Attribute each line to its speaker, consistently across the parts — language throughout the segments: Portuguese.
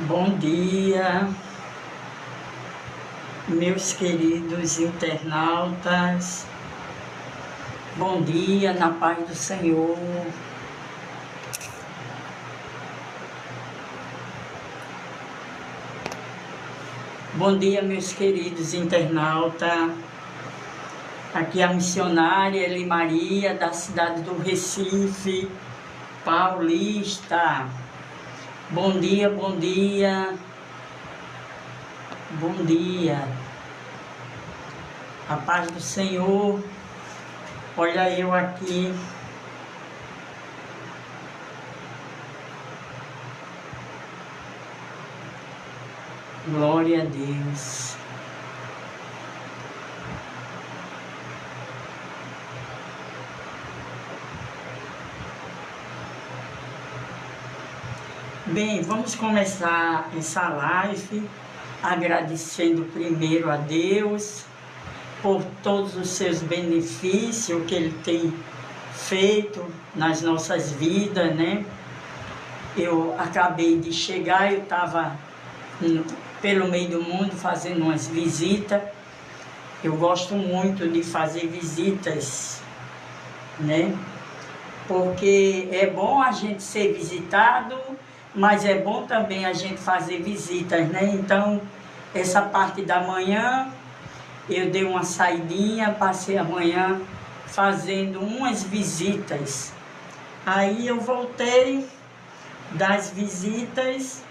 Speaker 1: Bom dia, meus queridos internautas. Bom dia, na paz do Senhor. Bom dia, meus queridos internautas. Aqui é a missionária Eli Maria, da cidade do Recife, Paulista. Bom dia, bom dia. Bom dia. A paz do Senhor. Olha eu aqui. Glória a Deus. Bem, vamos começar essa live agradecendo primeiro a Deus por todos os seus benefícios que Ele tem feito nas nossas vidas, né? Eu acabei de chegar, eu estava pelo meio do mundo fazendo umas visitas. Eu gosto muito de fazer visitas, né? Porque é bom a gente ser visitado, mas é bom também a gente fazer visitas, né? Então, essa parte da manhã, eu dei uma saidinha, passei a manhã fazendo umas visitas. Aí eu voltei das visitas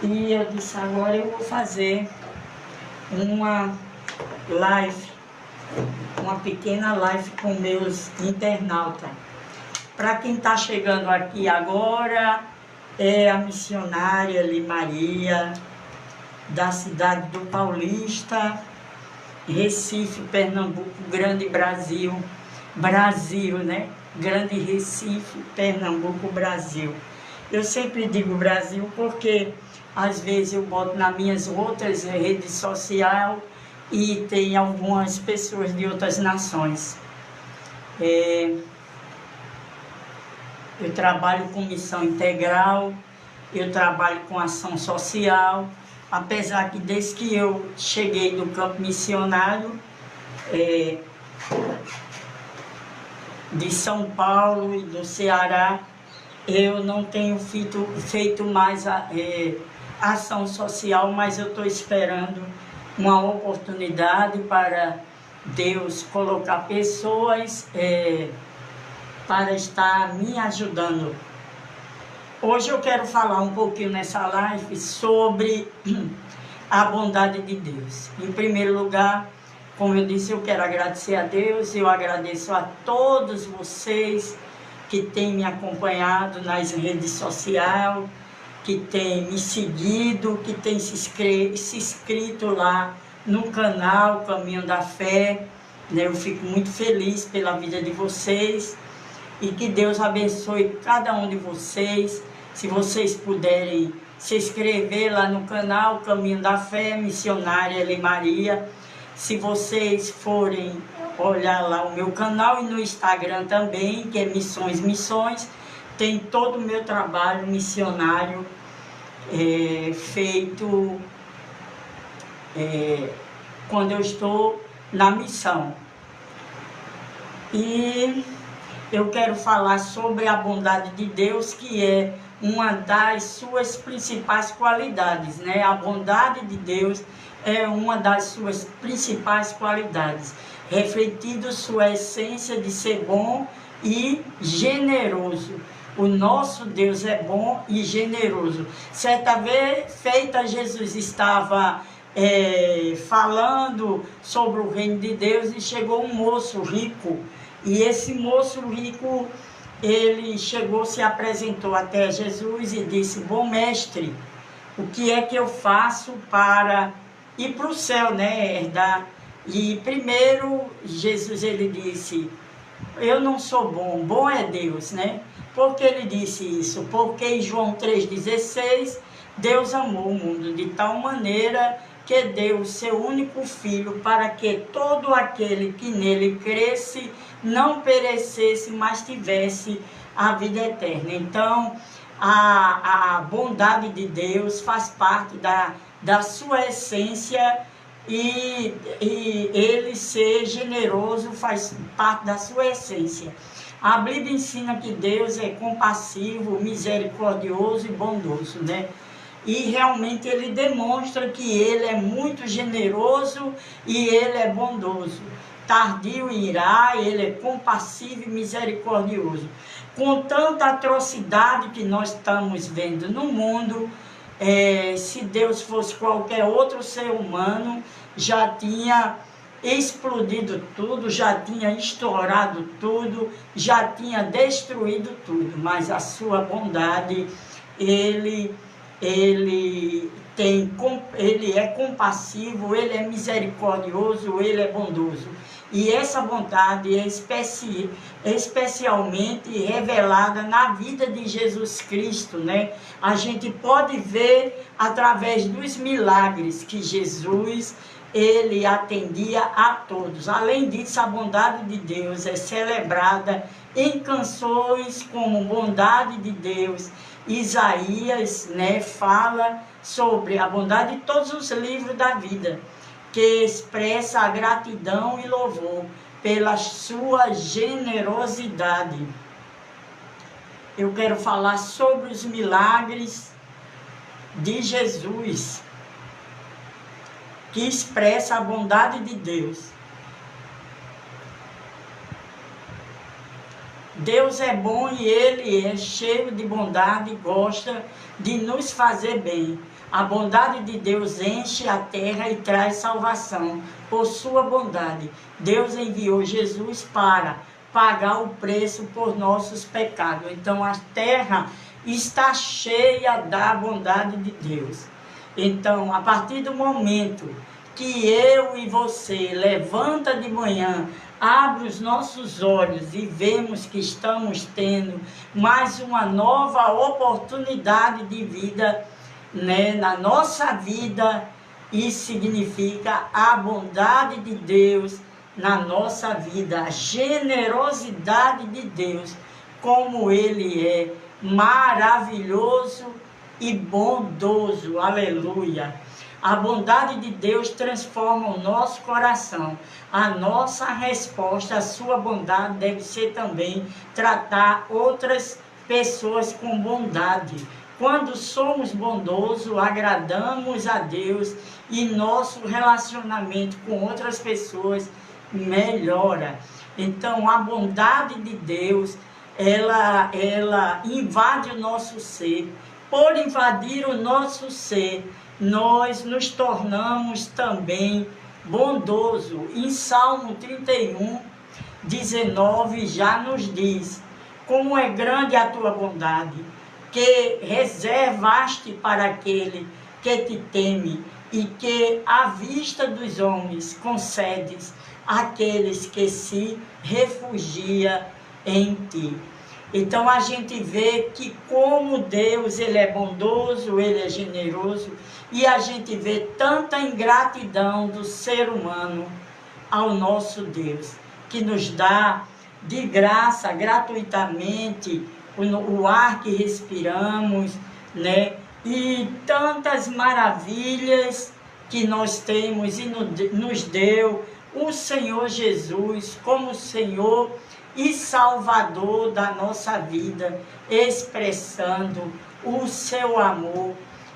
Speaker 1: e eu disse, agora eu vou fazer uma live, uma pequena live com meus internautas. Para quem está chegando aqui agora, é a missionária Eli Maria, da cidade do Paulista, Recife, Pernambuco, Grande Brasil. Brasil, né? Grande Recife, Pernambuco, Brasil. Eu sempre digo Brasil porque às vezes eu boto nas minhas outras redes sociais e tem algumas pessoas de outras nações. Eu trabalho com missão integral, eu trabalho com ação social, apesar que desde que eu cheguei do campo missionário de São Paulo e do Ceará, eu não tenho feito mais ação social, mas eu estou esperando uma oportunidade para Deus colocar pessoas para estar me ajudando. Hoje eu quero falar um pouquinho nessa live sobre a bondade de Deus. Em primeiro lugar, como eu disse, eu quero agradecer a Deus. Eu agradeço a todos vocês que têm me acompanhado nas redes sociais, que têm me seguido, que têm se inscrito lá no canal Caminho da Fé. Eu fico muito feliz pela vida de vocês. E que Deus abençoe cada um de vocês. Se vocês puderem se inscrever lá no canal Caminho da Fé, missionária Eli Maria. Se vocês forem olhar lá o meu canal e no Instagram também, que é Missões, tem todo o meu trabalho missionário feito quando eu estou na missão. E eu quero falar sobre a bondade de Deus, que é uma das suas principais qualidades, né? A bondade de Deus é uma das suas principais qualidades, refletindo sua essência de ser bom e generoso. O nosso Deus é bom e generoso. Certa vez, Jesus estava falando sobre o reino de Deus e chegou um moço rico. E esse moço rico, ele chegou, se apresentou até Jesus e disse, bom mestre, o que é que eu faço para ir para o céu, né, herdar? E primeiro, Jesus, ele disse, eu não sou bom, bom é Deus, né? Por que ele disse isso? Porque em João 3,16, Deus amou o mundo de tal maneira que deu o seu único Filho para que todo aquele que nele cresce não perecesse, mas tivesse a vida eterna. Então, A bondade de Deus faz parte da sua essência, e ele ser generoso faz parte da sua essência. A Bíblia ensina que Deus é compassivo, misericordioso e bondoso, né? E realmente ele demonstra que ele é muito generoso e ele é bondoso. Tardio em irar, ele é compassivo e misericordioso. Com tanta atrocidade que nós estamos vendo no mundo, se Deus fosse qualquer outro ser humano, já tinha explodido tudo, já tinha estourado tudo, já tinha destruído tudo. Mas a sua bondade, ele é compassivo, ele é misericordioso, ele é bondoso. E essa bondade é especialmente revelada na vida de Jesus Cristo, né? A gente pode ver através dos milagres que Jesus, ele atendia a todos. Além disso, a bondade de Deus é celebrada em canções como Bondade de Deus. Isaías, né, fala sobre a bondade de todos os livros da vida, que expressa a gratidão e louvor pela sua generosidade. Eu quero falar sobre os milagres de Jesus, que expressa a bondade de Deus. Deus é bom e ele é cheio de bondade e gosta de nos fazer bem. A bondade de Deus enche a terra e traz salvação. Por sua bondade, Deus enviou Jesus para pagar o preço por nossos pecados. Então a terra está cheia da bondade de Deus. Então, a partir do momento que eu e você levanta de manhã, abre os nossos olhos e vemos que estamos tendo mais uma nova oportunidade de vida, né, na nossa vida, isso significa a bondade de Deus na nossa vida, a generosidade de Deus, como ele é maravilhoso e bondoso, aleluia. A bondade de Deus transforma o nosso coração. A nossa resposta à sua bondade deve ser também tratar outras pessoas com bondade. Quando somos bondosos, agradamos a Deus e nosso relacionamento com outras pessoas melhora. Então, a bondade de Deus, ela invade o nosso ser. Por invadir o nosso ser, nós nos tornamos também bondoso. Em Salmo 31, 19, já nos diz: como é grande a tua bondade, que reservaste para aquele que te teme, e que à vista dos homens concedes àqueles que se refugiam em ti. Então a gente vê que como Deus, ele é bondoso, ele é generoso, e a gente vê tanta ingratidão do ser humano ao nosso Deus, que nos dá de graça, gratuitamente, o ar que respiramos, né? E tantas maravilhas que nós temos e nos deu o Senhor Jesus como Senhor e Salvador da nossa vida, expressando o seu amor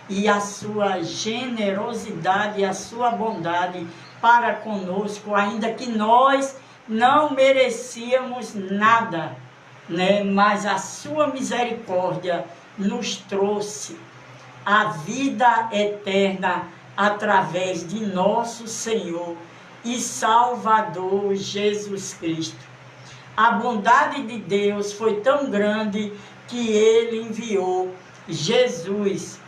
Speaker 1: e a sua generosidade e a sua bondade para conosco, ainda que nós não merecíamos nada, né? Mas a sua misericórdia nos trouxe a vida eterna através de nosso Senhor e Salvador Jesus Cristo. A bondade de Deus foi tão grande que ele enviou Jesus,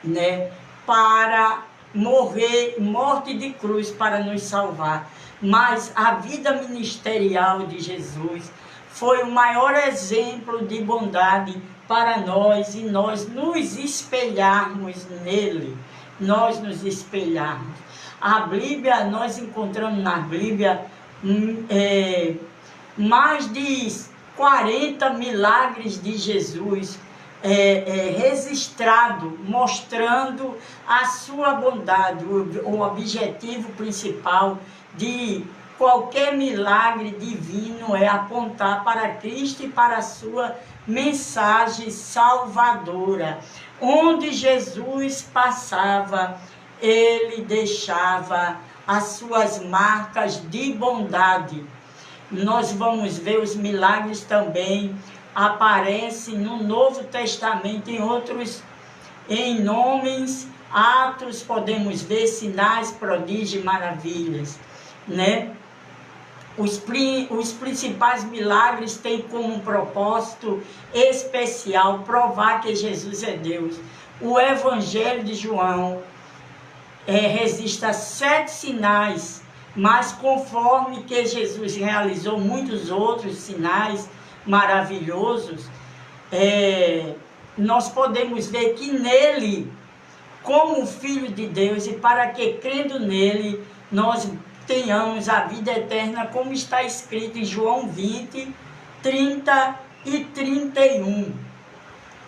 Speaker 1: né, para morrer, morte de cruz para nos salvar. Mas a vida ministerial de Jesus foi o maior exemplo de bondade para nós, e nós nos espelharmos nele, nós nos espelharmos. A Bíblia, nós encontramos na Bíblia mais de 40 milagres de Jesus registrado, mostrando a sua bondade. O objetivo principal de qualquer milagre divino é apontar para Cristo e para a sua mensagem salvadora. Onde Jesus passava, ele deixava as suas marcas de bondade. Nós vamos ver os milagres também aparecem no Novo Testamento em nomes, atos, podemos ver sinais, prodígios e maravilhas, né? Os principais milagres têm como um propósito especial provar que Jesus é Deus. O Evangelho de João registra 7 sinais, mas conforme que Jesus realizou muitos outros sinais maravilhosos, nós podemos ver que nele, como Filho de Deus, e para que crendo nele, nós tenhamos a vida eterna, como está escrito em João 20, 30 e 31.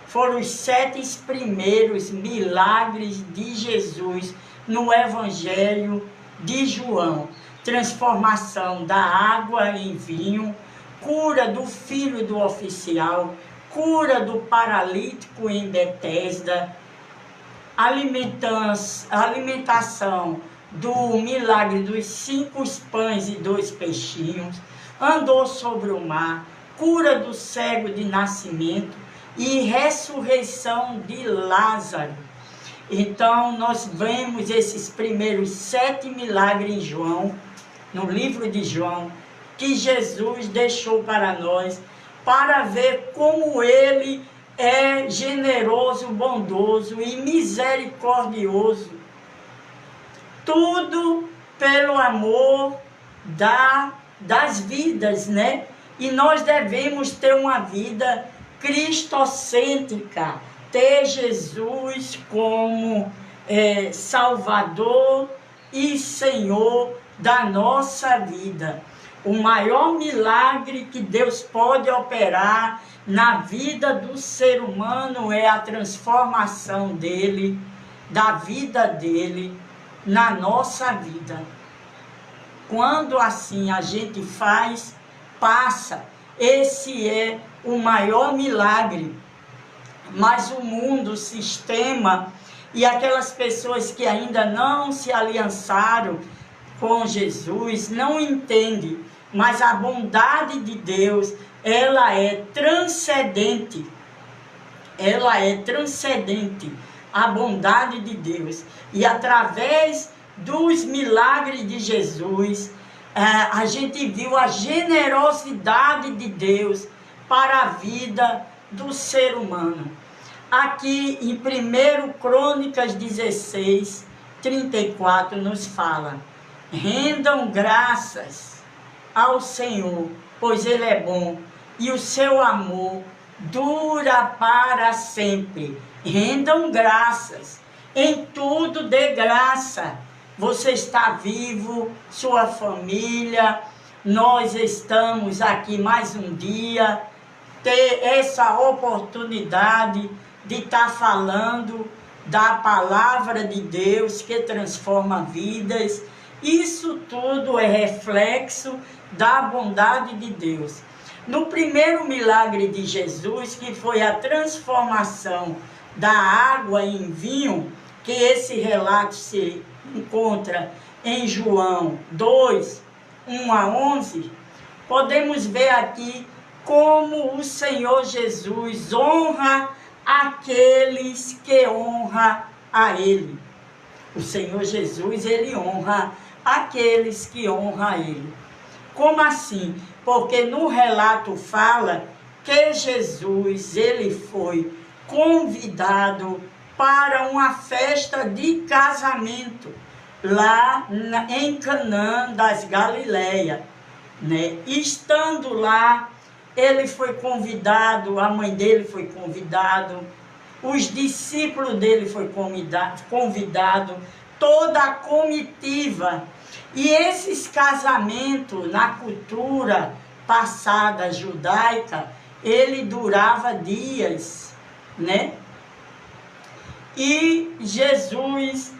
Speaker 1: Foram os 7 primeiros milagres de Jesus no Evangelho de João. Transformação da água em vinho, cura do filho do oficial, cura do paralítico em Betesda, alimentação do milagre dos 5 pães e 2 peixinhos, andou sobre o mar, cura do cego de nascimento e ressurreição de Lázaro. Então, nós vemos esses primeiros 7 milagres em João, no livro de João, que Jesus deixou para nós, para ver como ele é generoso, bondoso e misericordioso. Tudo pelo amor das vidas, né? E nós devemos ter uma vida cristocêntrica, ter Jesus como Salvador e Senhor da nossa vida. O maior milagre que Deus pode operar na vida do ser humano é a transformação dele, da vida dele, na nossa vida. Quando assim a gente faz, passa. Esse é o maior milagre. Mas o mundo, o sistema e aquelas pessoas que ainda não se aliançaram com Jesus não entendem. Mas a bondade de Deus, ela é transcendente. Ela é transcendente. A bondade de Deus. E através dos milagres de Jesus, a gente viu a generosidade de Deus para a vida do ser humano. Aqui em 1 Crônicas 16, 34 nos fala: rendam graças ao Senhor, pois Ele é bom e o seu amor dura para sempre. Rendam graças, em tudo dê graça. Você está vivo, sua família, nós estamos aqui mais um dia, ter essa oportunidade de estar falando da palavra de Deus que transforma vidas. Isso tudo é reflexo da bondade de Deus. No primeiro milagre de Jesus, que foi a transformação da água em vinho, que esse relato se encontra em João 2, 1 a 11, podemos ver aqui como o Senhor Jesus honra aqueles que honram a Ele. O Senhor Jesus, Ele honra aqueles que honram a Ele. Como assim? Porque no relato fala que Jesus, Ele foi convidado para uma festa de casamento lá em Canaã das Galileias, né? Estando lá, ele foi convidado, a mãe dele foi convidado, os discípulos dele foi convidado, toda a comitiva. E esses casamentos na cultura passada judaica, ele durava dias. né? E Jesus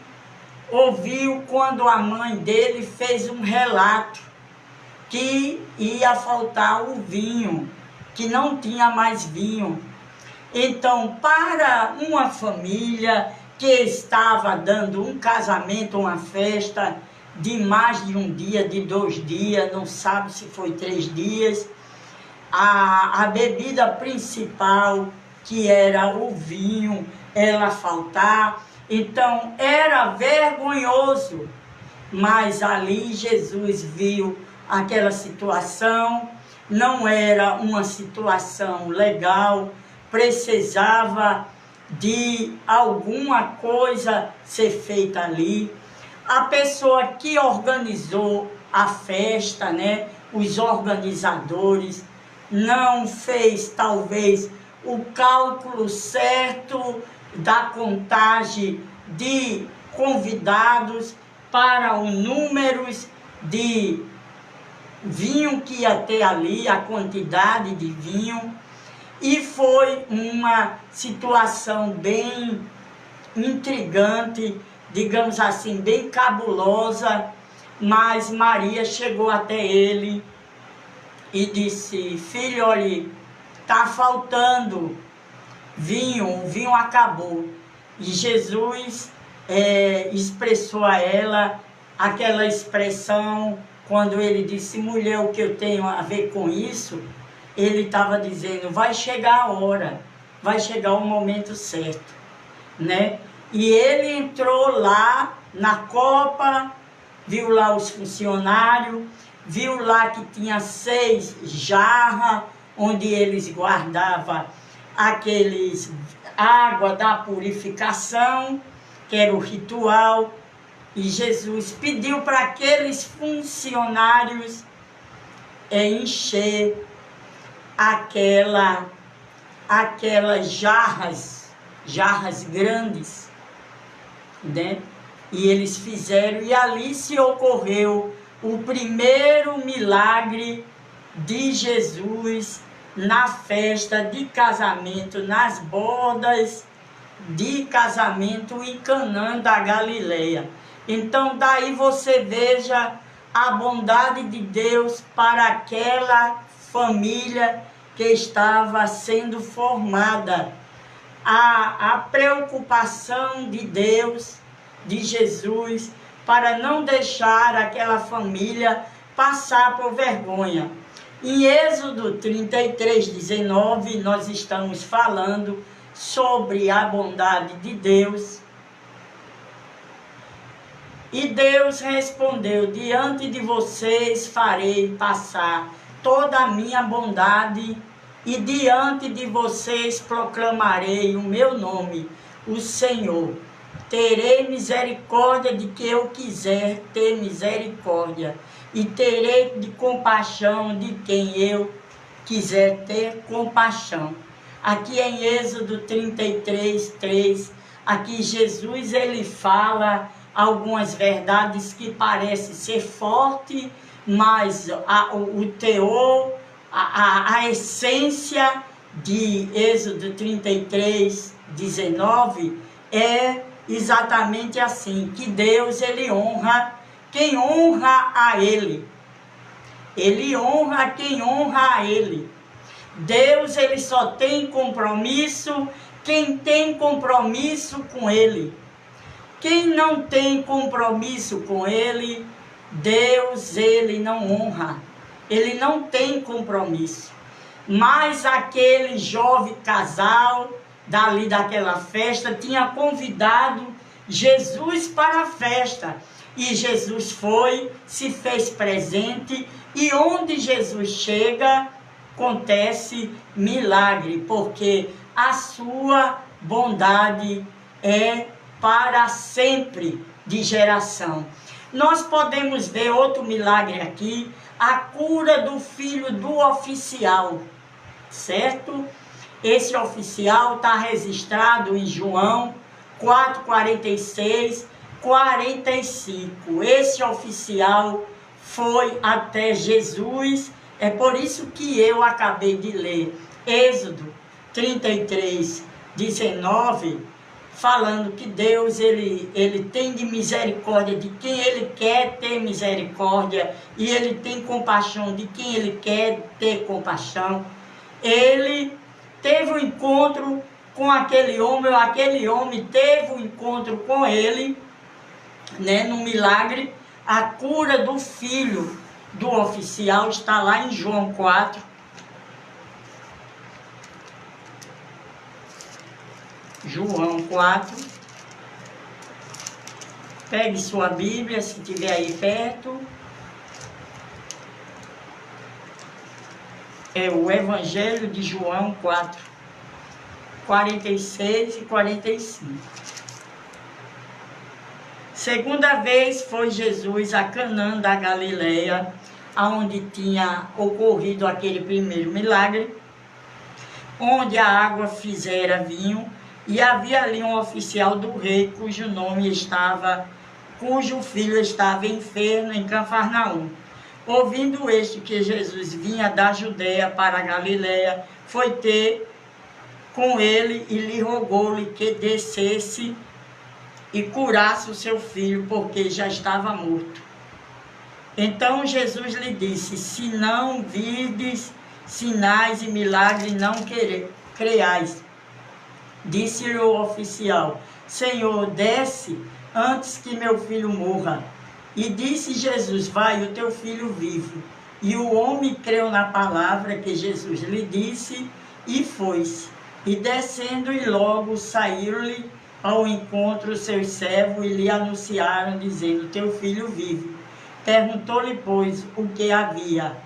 Speaker 1: ouviu quando a mãe dele fez um relato que ia faltar o vinho, que não tinha mais vinho. Então, para uma família que estava dando um casamento, uma festa de mais de um dia, de 2 dias, não sabe se foi 3 dias, a bebida principal, que era o vinho, ela faltar. Então, era vergonhoso, mas ali Jesus viu aquela situação, não era uma situação legal, precisava de alguma coisa ser feita ali. A pessoa que organizou a festa, né, os organizadores, não fez talvez o cálculo certo da contagem de convidados para os números de vinho que ia ter ali, a quantidade de vinho. E foi uma situação bem intrigante, digamos assim, bem cabulosa, mas Maria chegou até ele e disse: filho, olha, está faltando vinho, o vinho acabou. E Jesus expressou a ela aquela expressão, quando ele disse: mulher, o que eu tenho a ver com isso? Ele estava dizendo: vai chegar a hora, vai chegar o momento certo, né? E ele entrou lá na copa, viu lá os funcionários, viu lá que tinha 6 jarras, onde eles guardavam aqueles água da purificação, que era o ritual. E Jesus pediu para aqueles funcionários encher aquelas jarras grandes, né? E eles fizeram, e ali se ocorreu o primeiro milagre de Jesus na festa de casamento, nas bodas de casamento em Canaã da Galileia. Então daí você veja a bondade de Deus para aquela família que estava sendo formada, a preocupação de Deus, de Jesus, para não deixar aquela família passar por vergonha. Em Êxodo 33:19, nós estamos falando sobre a bondade de Deus. E Deus respondeu: diante de vocês farei passar toda a minha bondade, e diante de vocês proclamarei o meu nome, o Senhor. Terei misericórdia de quem eu quiser ter misericórdia, e terei de compaixão de quem eu quiser ter compaixão. Aqui em Êxodo 33:3, aqui Jesus ele fala algumas verdades que parecem ser forte, mas o teor, a essência de Êxodo 33:19 é exatamente assim, que Deus ele honra quem honra a Ele. Ele honra quem honra a Ele. Deus ele só tem compromisso quem tem compromisso com Ele. Quem não tem compromisso com Ele, Deus ele não honra. Ele não tem compromisso. Mas aquele jovem casal dali daquela festa tinha convidado Jesus para a festa. E Jesus foi, se fez presente, e onde Jesus chega, acontece milagre, porque a sua bondade é para sempre, de geração. Nós podemos ver outro milagre aqui, a cura do filho do oficial, certo? Esse oficial está registrado em João 4:46, 45. Esse oficial foi até Jesus, é por isso que eu acabei de ler Êxodo 33, 19, falando que Deus ele tem de misericórdia de quem Ele quer ter misericórdia, e Ele tem compaixão de quem Ele quer ter compaixão. Ele teve um encontro com aquele homem teve um encontro com ele, né, no milagre. A cura do filho do oficial está lá em João 4. João 4. Pegue sua Bíblia, se tiver aí perto. É o Evangelho de João 4, 46 e 45. Segunda vez foi Jesus a Canaã da Galileia, aonde tinha ocorrido aquele primeiro milagre, onde a água fizera vinho, e havia ali um oficial do rei cujo filho estava enfermo em Cafarnaum. Ouvindo este que Jesus vinha da Judeia para a Galileia, foi ter com ele e lhe rogou-lhe que descesse e curasse o seu filho, porque já estava morto. Então Jesus lhe disse: se não virdes sinais e milagres, não creiais. Disse-lhe o oficial: Senhor, desce antes que meu filho morra. E disse Jesus: vai, o teu filho vive. E o homem creu na palavra que Jesus lhe disse e foi-se. E descendo, e logo saíram-lhe ao encontro seus servos e lhe anunciaram, dizendo: teu filho vive. Perguntou-lhe, pois, o que havia,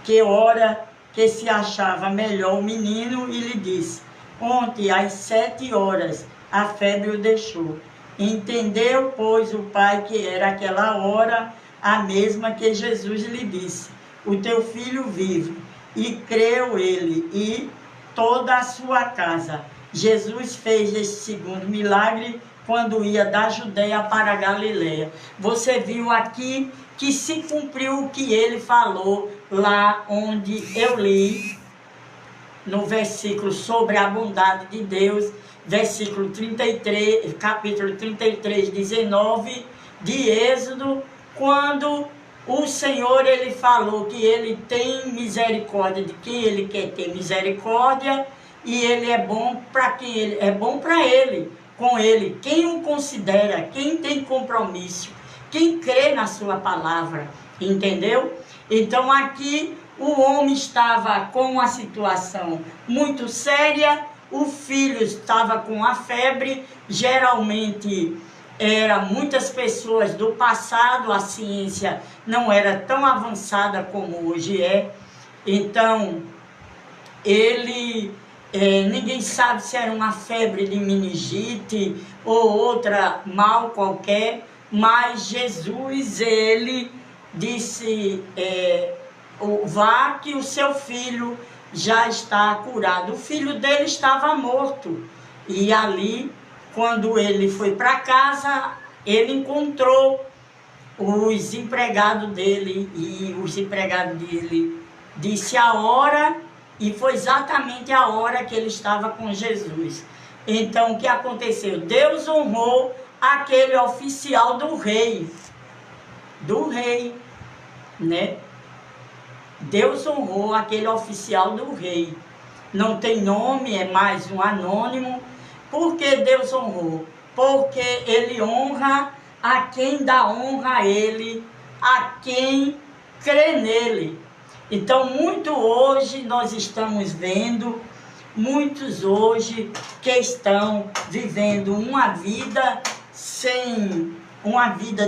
Speaker 1: que hora que se achava melhor o menino, e lhe disse: ontem, às 7 horas, a febre o deixou. Entendeu, pois, o pai que era aquela hora a mesma que Jesus lhe disse: o teu filho vive. E creu ele e toda a sua casa. Jesus fez esse segundo milagre quando ia da Judeia para a Galileia. Você viu aqui que se cumpriu o que ele falou lá onde eu li, no versículo sobre a bondade de Deus, versículo 33, capítulo 33, 19 de Êxodo, quando o Senhor ele falou que ele tem misericórdia de quem ele quer ter misericórdia, e ele é bom para quem ele é bom para ele, com ele, quem o considera, quem tem compromisso, quem crê na sua palavra, entendeu? Então aqui o homem estava com uma situação muito séria, o filho estava com a febre, geralmente muitas pessoas do passado, a ciência não era tão avançada como hoje é, então ninguém sabe se era uma febre de meningite ou outra mal qualquer, mas Jesus, ele disse, vá que o seu filho já está curado. O filho dele estava morto, e ali, quando ele foi para casa, ele encontrou os empregados dele, e os empregados dele disse a hora, e foi exatamente a hora que ele estava com Jesus. Então, o que aconteceu? Deus honrou aquele oficial do rei, né? Deus honrou aquele oficial do rei. Não tem nome, é mais um anônimo. Por que Deus honrou? Porque ele honra a quem dá honra a ele, a quem crê nele. Então, muito hoje nós estamos vendo, muitos hoje que estão vivendo uma vida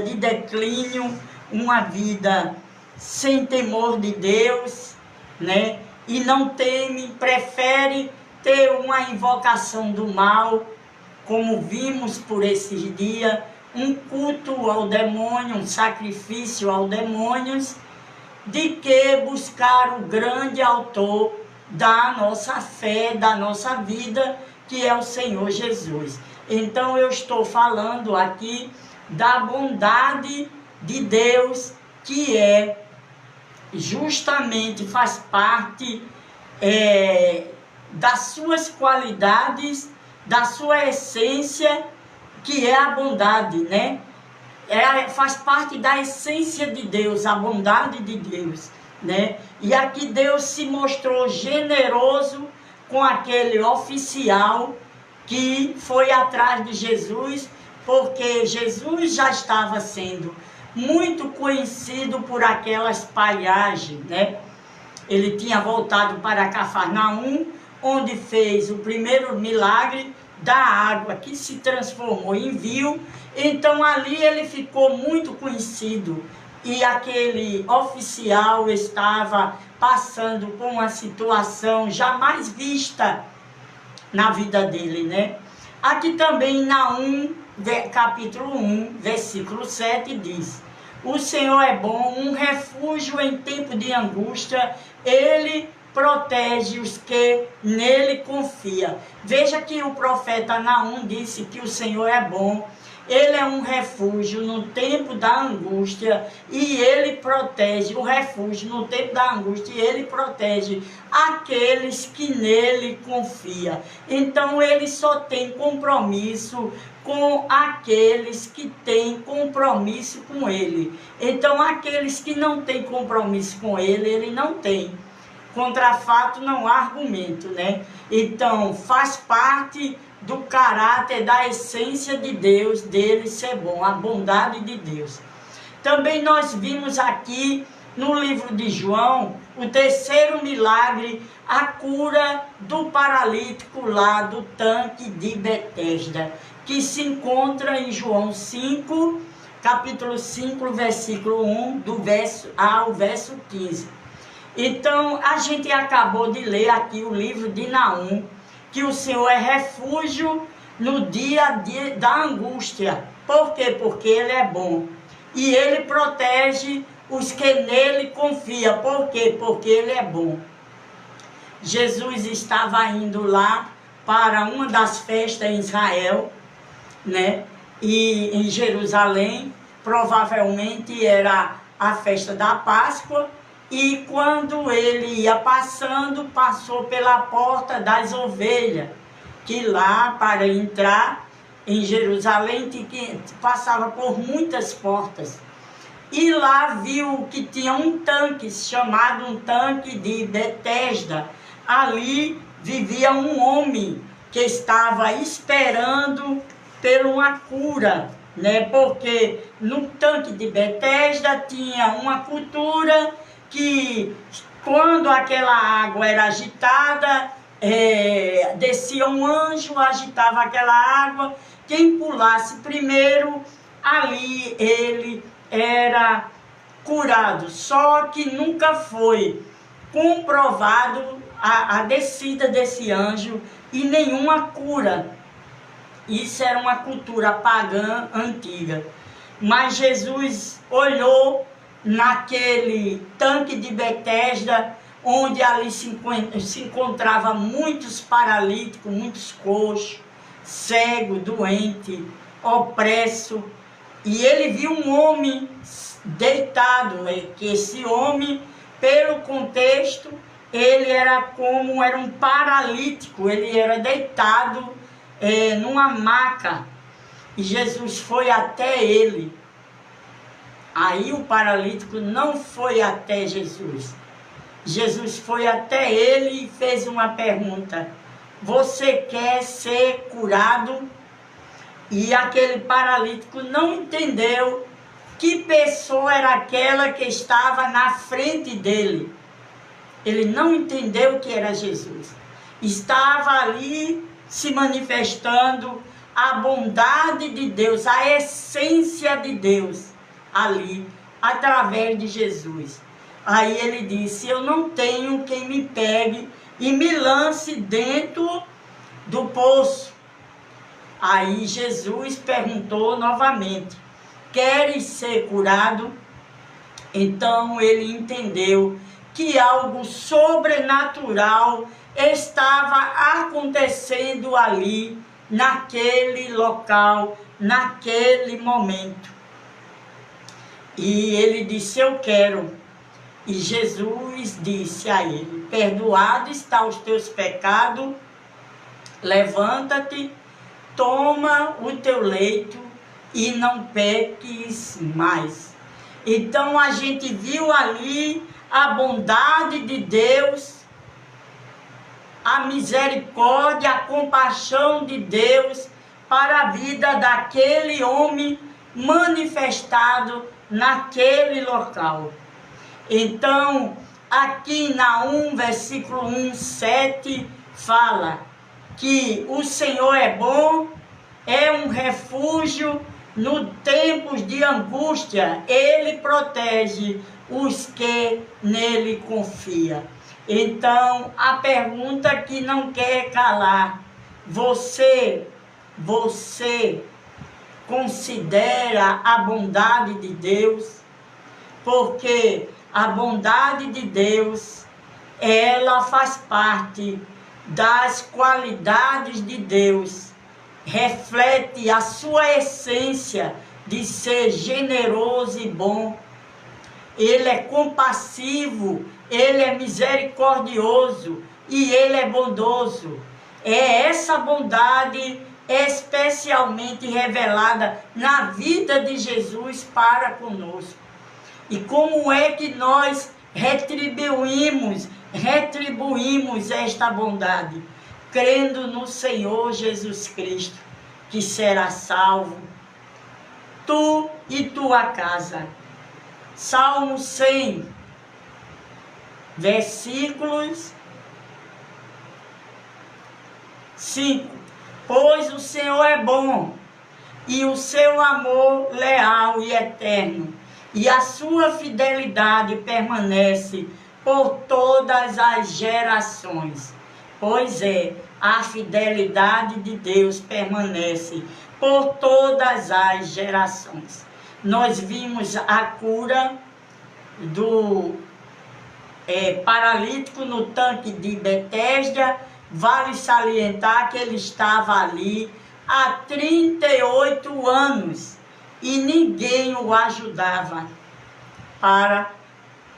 Speaker 1: de declínio, uma vida sem temor de Deus, né? E não teme, prefere ter uma invocação do mal, como vimos por esses dias, um culto ao demônio, um sacrifício ao demônios, de que buscar o grande autor da nossa fé, da nossa vida, que é o Senhor Jesus. Então eu estou falando aqui da bondade de Deus, que justamente faz parte das suas qualidades, da sua essência, que é a bondade, né? Faz parte da essência de Deus, a bondade de Deus, né? E aqui Deus se mostrou generoso com aquele oficial que foi atrás de Jesus, porque Jesus já estava sendo muito conhecido por aquelas palhagens, né? Ele tinha voltado para Cafarnaum, onde fez o primeiro milagre da água que se transformou em vinho. Então ali ele ficou muito conhecido, e aquele oficial estava passando por uma situação jamais vista na vida dele, né? Aqui também em Naum, capítulo 1, versículo 7 diz: o Senhor é bom, um refúgio em tempo de angústia, Ele protege os que nele confiam. Veja que o profeta Naum disse que o Senhor é bom, Ele é um refúgio no tempo da angústia, e Ele protege o refúgio no tempo da angústia, e Ele protege aqueles que nele confiam. Então Ele só tem compromisso com aqueles que têm compromisso com Ele. Então aqueles que não têm compromisso com Ele, Ele não tem. Contra fato não há argumento, né? Então faz parte do caráter, da essência de Deus, dele ser bom, a bondade de Deus. Também nós vimos aqui no livro de João, o terceiro milagre, a cura do paralítico lá do tanque de Betesda, que se encontra em João 5, capítulo 5, versículo 1, do verso A ao verso 15. Então, a gente acabou de ler aqui o livro de Naum, que o Senhor é refúgio no dia da angústia. Por quê? Porque Ele é bom. E Ele protege os que nele confiam. Por quê? Porque Ele é bom. Jesus estava indo lá para uma das festas em Israel, né? E em Jerusalém, provavelmente era a festa da Páscoa. E quando ele ia passando, passou pela porta das ovelhas, que lá para entrar em Jerusalém que passava por muitas portas. E lá viu que tinha um tanque, chamado um tanque de Betesda. Ali vivia um homem que estava esperando por uma cura, né? Porque no tanque de Betesda tinha uma cultura que quando aquela água era agitada, descia um anjo, agitava aquela água, quem pulasse primeiro, ali ele era curado. Só que nunca foi comprovado a descida desse anjo e nenhuma cura. Isso era uma cultura pagã antiga. Mas Jesus olhou naquele tanque de Betesda, onde ali se encontrava muitos paralíticos, muitos coxos, cego, doente, opresso. E ele viu um homem deitado, que esse homem, pelo contexto, ele era um paralítico, ele era deitado numa maca. E Jesus foi até ele. Aí o paralítico não foi até Jesus. Jesus foi até ele e fez uma pergunta: você quer ser curado? E aquele paralítico não entendeu que pessoa era aquela que estava na frente dele. Ele não entendeu que era Jesus. Estava ali se manifestando a bondade de Deus, a essência de Deus, ali, através de Jesus. Aí ele disse: eu não tenho quem me pegue e me lance dentro do poço. Aí Jesus perguntou novamente: queres ser curado? Então ele entendeu que algo sobrenatural estava acontecendo ali, naquele local, naquele momento. E ele disse: eu quero. E Jesus disse a ele: perdoado está os teus pecados. levanta-te, toma o teu leito e não peques mais. Então a gente viu ali a bondade de Deus, a misericórdia, a compaixão de Deus para a vida daquele homem manifestado naquele local. Então, aqui em Naum, versículo 1, 7, fala que o Senhor é bom, é um refúgio no tempos de angústia, Ele protege os que nele confiam. Então, a pergunta que não quer calar, você considera a bondade de Deus? Porque a bondade de Deus, ela faz parte das qualidades de Deus, reflete a sua essência de ser generoso e bom. Ele é compassivo, ele é misericordioso e ele é bondoso. É essa bondade especialmente revelada na vida de Jesus para conosco. E como é que nós retribuímos esta bondade? Crendo no Senhor Jesus Cristo, que será salvo, tu e tua casa. Salmo 100, versículos 5. Pois o Senhor é bom, e o seu amor leal e eterno, e a sua fidelidade permanece por todas as gerações. Pois é, a fidelidade de Deus permanece por todas as gerações. Nós vimos a cura do paralítico no tanque de Betesda. Vale salientar que ele estava ali há 38 anos e ninguém o ajudava para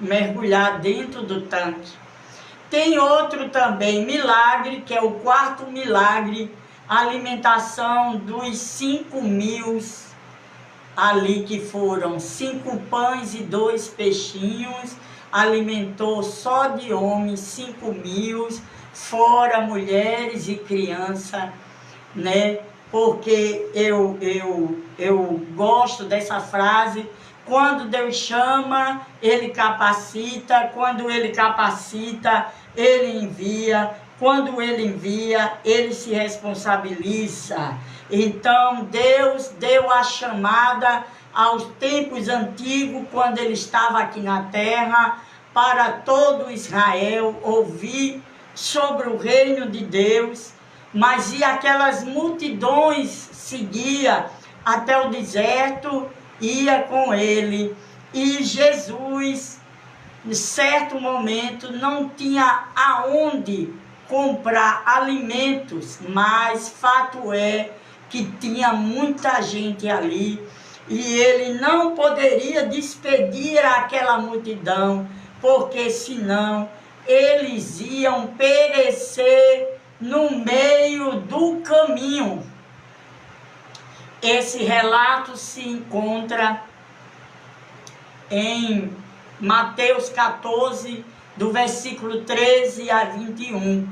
Speaker 1: mergulhar dentro do tanque. Tem outro também milagre, que é o quarto milagre, a alimentação dos 5.000 ali, que foram 5 pães e 2 peixinhos, alimentou só de homens 5.000, fora mulheres e crianças, né? Porque eu gosto dessa frase: quando Deus chama, Ele capacita, quando Ele capacita, Ele envia, quando Ele envia, Ele se responsabiliza. Então Deus deu a chamada aos tempos antigos, quando Ele estava aqui na terra, para todo Israel ouvir sobre o reino de Deus. Mas e aquelas multidões seguia até o deserto, ia com ele, e Jesus, em certo momento, não tinha aonde comprar alimentos, mas fato é que tinha muita gente ali, e ele não poderia despedir aquela multidão, porque senão eles iam perecer no meio do caminho. Esse relato se encontra em Mateus 14, do versículo 13 a 21.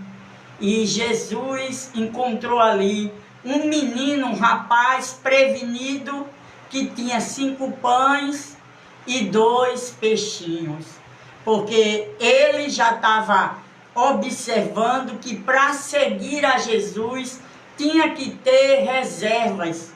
Speaker 1: E Jesus encontrou ali um menino, um rapaz prevenido, que tinha 5 pães e 2 peixinhos. Porque ele já estava observando que para seguir a Jesus tinha que ter reservas,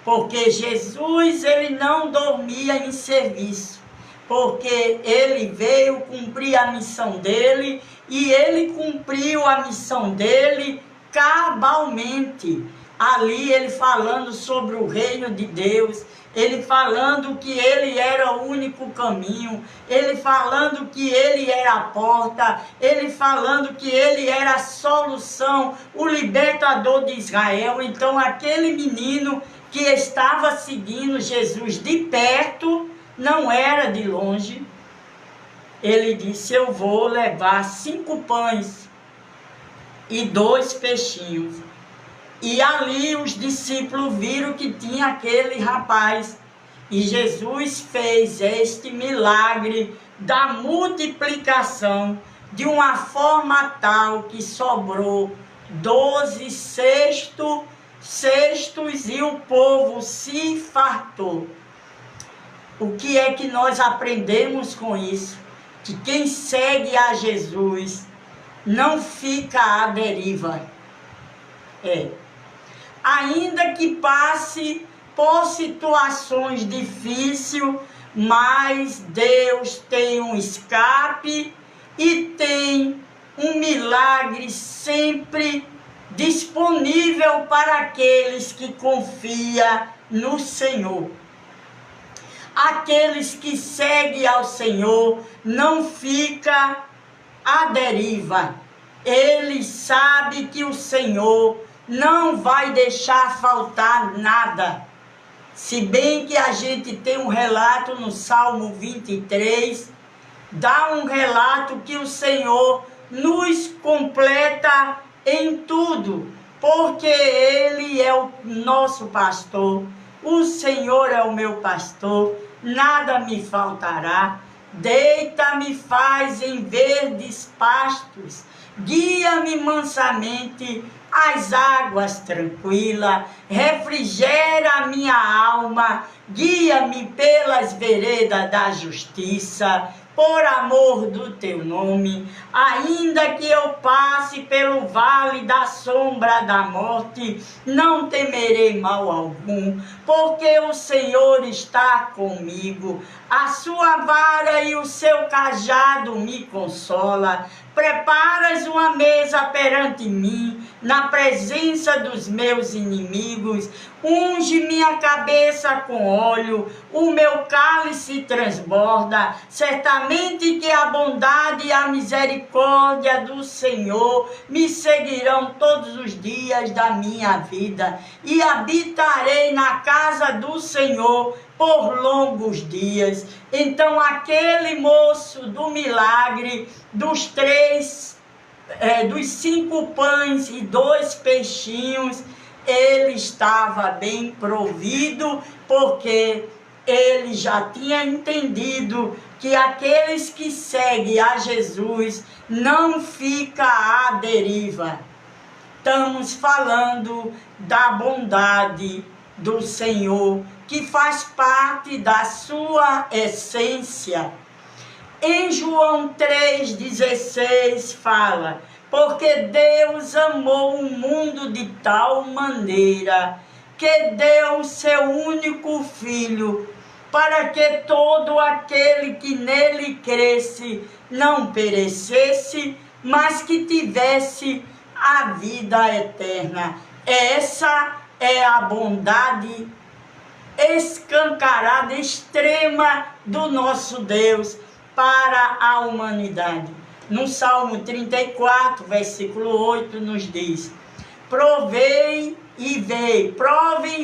Speaker 1: porque Jesus, ele não dormia em serviço, porque ele veio cumprir a missão dele, e ele cumpriu a missão dele cabalmente. Ali ele falando sobre o reino de Deus, ele falando que ele era o único caminho, ele falando que ele era a porta, ele falando que ele era a solução, o libertador de Israel. Então aquele menino que estava seguindo Jesus de perto, não era de longe, ele disse: eu vou levar 5 pães e 2 peixinhos. E ali os discípulos viram que tinha aquele rapaz. E Jesus fez este milagre da multiplicação de uma forma tal que sobrou 12 cestos e o povo se fartou. O que é que nós aprendemos com isso? Que quem segue a Jesus não fica à deriva. Ainda que passe por situações difíceis, mas Deus tem um escape e tem um milagre sempre disponível para aqueles que confiam no Senhor. Aqueles que seguem ao Senhor não ficam à deriva. Eles sabem que o Senhor não vai deixar faltar nada. Se bem que a gente tem um relato no Salmo 23, dá um relato que o Senhor nos completa em tudo, porque Ele é o nosso pastor. O Senhor é o meu pastor, nada me faltará. Deita-me, faz em verdes pastos, guia-me mansamente às águas tranquilas, refrigera a minha alma, guia-me pelas veredas da justiça, por amor do teu nome. Ainda que eu passe pelo vale da sombra da morte, não temerei mal algum, porque o Senhor está comigo. A sua vara e o seu cajado me consola. Preparas uma mesa perante mim, na presença dos meus inimigos. Unge minha cabeça com óleo, o meu cálice transborda. Certamente que a bondade e a misericórdia do Senhor me seguirão todos os dias da minha vida, e habitarei na casa do Senhor por longos dias. Então aquele moço do milagre dos 5 pães e 2 peixinhos, ele estava bem provido, porque ele já tinha entendido que aqueles que seguem a Jesus não ficam à deriva. Estamos falando da bondade do Senhor, que faz parte da sua essência. Em João 3,16 fala: porque Deus amou o mundo de tal maneira que deu o seu único Filho, para que todo aquele que nele cresce não perecesse, mas que tivesse a vida eterna. Essa é a bondade escancarada, extrema do nosso Deus para a humanidade. No Salmo 34, versículo 8, nos diz: provem e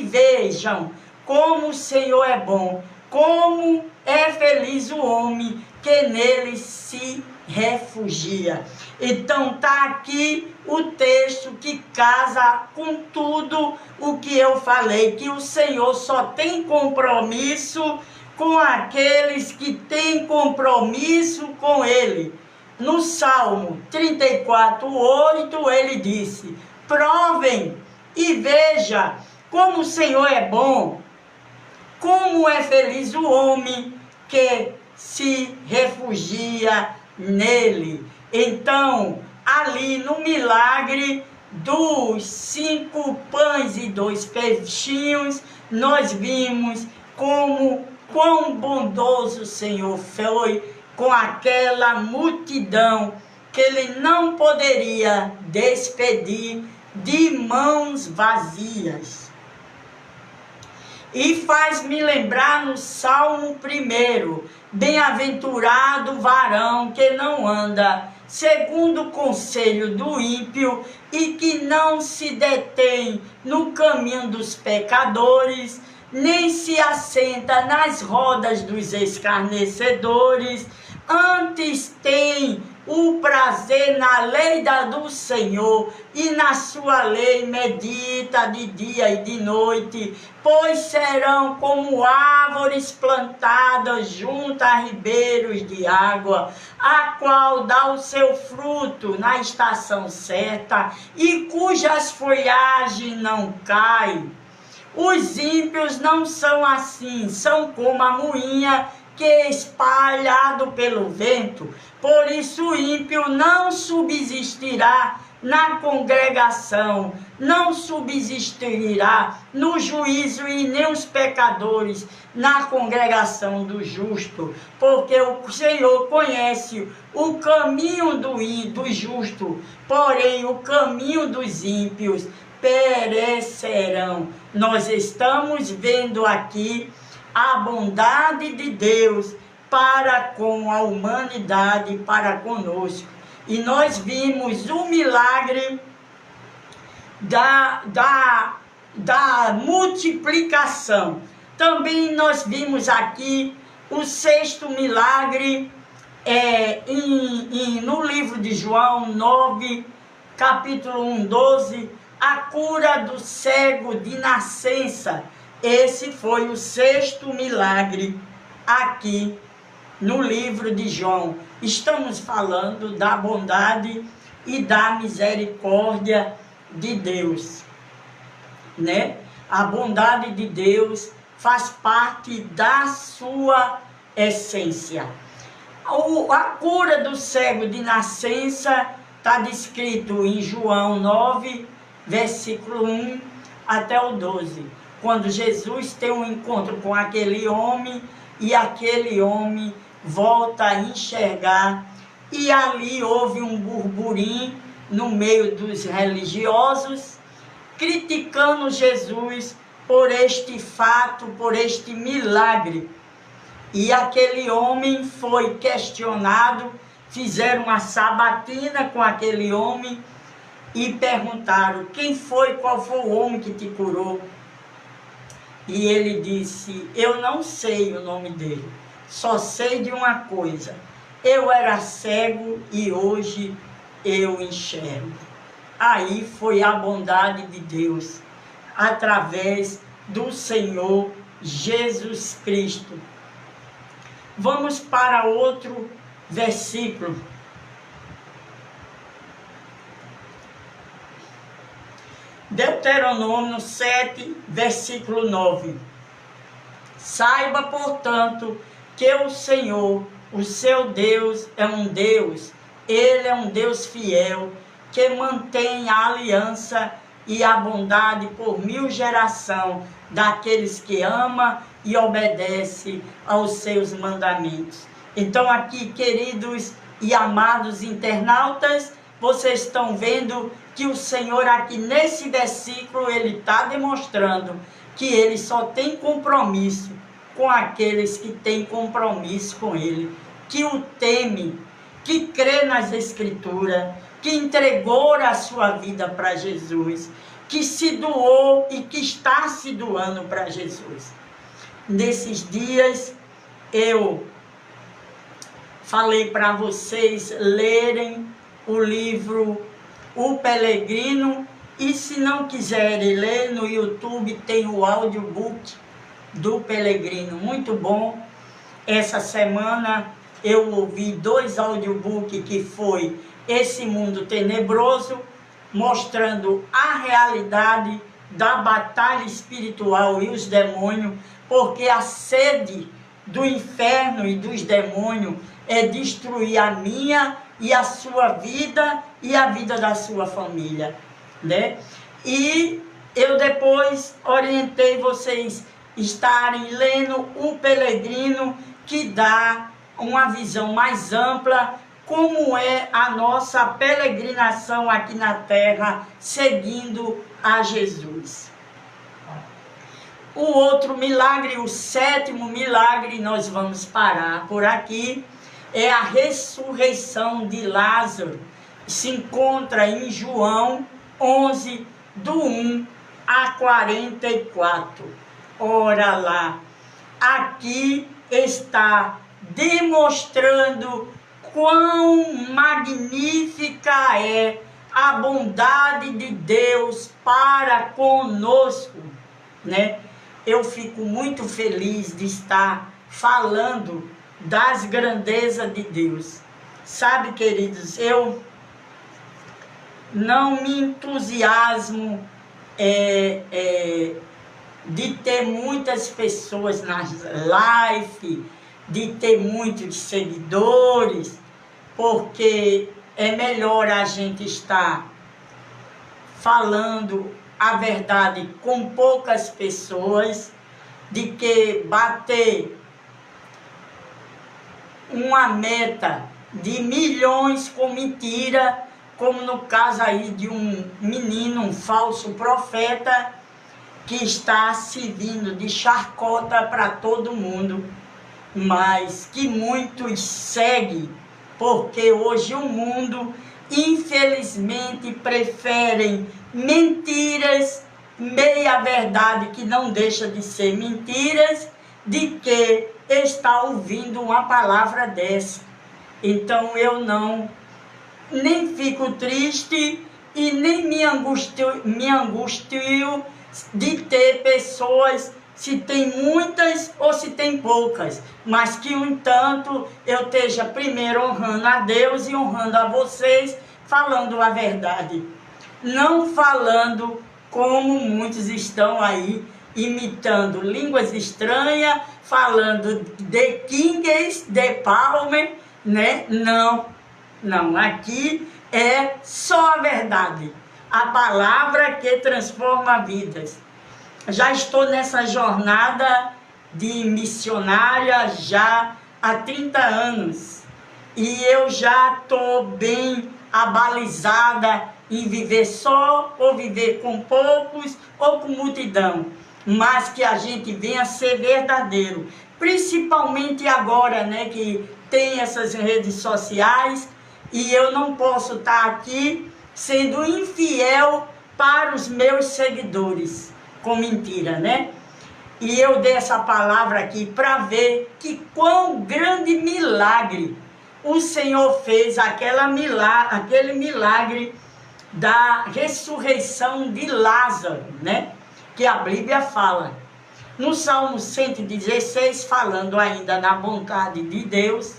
Speaker 1: vejam como o Senhor é bom, como é feliz o homem que nele se refugia. Então está aqui o texto que casa com tudo o que eu falei, que o Senhor só tem compromisso com aqueles que têm compromisso com Ele. No Salmo 34:8 ele disse: provem e veja como o Senhor é bom, como é feliz o homem que se refugia nele. Então, ali no milagre dos 5 pães e 2 peixinhos, nós vimos quão bondoso o Senhor foi com aquela multidão que ele não poderia despedir de mãos vazias. E faz-me lembrar no Salmo 1: bem-aventurado o varão que não anda segundo o conselho do ímpio, e que não se detém no caminho dos pecadores, nem se assenta nas rodas dos escarnecedores, antes tem o prazer na lei do Senhor, e na sua lei medita de dia e de noite, pois serão como árvores plantadas junto a ribeiros de água, a qual dá o seu fruto na estação certa, e cujas folhagens não caem. Os ímpios não são assim, são como a moinha que é espalhado pelo vento. Por isso o ímpio não subsistirá na congregação, não subsistirá no juízo, e nem os pecadores na congregação do justo, porque o Senhor conhece o caminho do justo, porém o caminho dos ímpios perecerão. Nós estamos vendo aqui a bondade de Deus para com a humanidade, para conosco. E nós vimos o milagre da multiplicação. Também nós vimos aqui o sexto milagre no livro de João 9, capítulo 1, 12, a cura do cego de nascença. Esse foi o sexto milagre aqui no livro de João. Estamos falando da bondade e da misericórdia de Deus, né? A bondade de Deus faz parte da sua essência. A cura do cego de nascença está descrito em João 9, versículo 1 até o 12. Quando Jesus tem um encontro com aquele homem, e aquele homem volta a enxergar, e ali houve um burburinho no meio dos religiosos, criticando Jesus por este fato, por este milagre. E aquele homem foi questionado, fizeram uma sabatina com aquele homem e perguntaram: qual foi o homem que te curou? E ele disse: eu não sei o nome dele, só sei de uma coisa: eu era cego e hoje eu enxergo. Aí foi a bondade de Deus, através do Senhor Jesus Cristo. Vamos para outro versículo. Deuteronômio 7, versículo 9. Saiba, portanto, que o Senhor, o seu Deus, é um Deus, Ele é um Deus fiel, que mantém a aliança e a bondade por 1000 gerações daqueles que ama e obedece aos seus mandamentos. Então aqui, queridos e amados internautas, vocês estão vendo que o Senhor aqui nesse versículo, Ele está demonstrando que Ele só tem compromisso com aqueles que têm compromisso com Ele, que o temem, que crê nas Escrituras, que entregou a sua vida para Jesus, que se doou e que está se doando para Jesus. Nesses dias eu falei para vocês lerem o livro O Peregrino, e se não quiserem ler, no YouTube tem o audiobook do Peregrino, muito bom. Essa semana eu ouvi 2 audiobooks, que foi Esse Mundo Tenebroso, mostrando a realidade da batalha espiritual e os demônios, porque a sede do inferno e dos demônios é destruir a minha e a sua vida e a vida da sua família, né? E eu depois orientei vocês estarem lendo O Peregrino, que dá uma visão mais ampla como é a nossa peregrinação aqui na terra, seguindo a Jesus. O outro milagre, o 7º milagre, nós vamos parar por aqui, é a ressurreição de Lázaro. Se encontra em João 11, do 1 a 44. Ora lá, aqui está demonstrando quão magnífica é a bondade de Deus para conosco, né? Eu fico muito feliz de estar falando das grandezas de Deus. Sabe, queridos, eu não me entusiasmo de ter muitas pessoas nas lives, de ter muitos seguidores, porque é melhor a gente estar falando a verdade com poucas pessoas, de que bater uma meta de milhões com mentira, como no caso aí de um menino, um falso profeta, que está servindo de charcota para todo mundo, mas que muitos seguem, porque hoje o mundo, infelizmente, preferem mentiras, meia verdade que não deixa de ser mentiras, de que está ouvindo uma palavra dessa. Então eu nem fico triste e nem me angustio de ter pessoas, se tem muitas ou se tem poucas, mas que, no entanto, eu esteja primeiro honrando a Deus e honrando a vocês, falando a verdade. Não falando como muitos estão aí, imitando línguas estranhas, falando de Kings, de Palmer, né? Não, aqui é só a verdade, a palavra que transforma vidas. Já estou nessa jornada de missionária já há 30 anos e eu já estou bem abalizada em viver só ou viver com poucos ou com multidão, mas que a gente venha ser verdadeiro, principalmente agora, né, que tem essas redes sociais e eu não posso estar aqui sendo infiel para os meus seguidores, com mentira, né? E eu dei essa palavra aqui para ver que quão grande milagre o Senhor fez, aquele milagre da ressurreição de Lázaro, né? Que a Bíblia fala. No Salmo 116, falando ainda na bondade de Deus,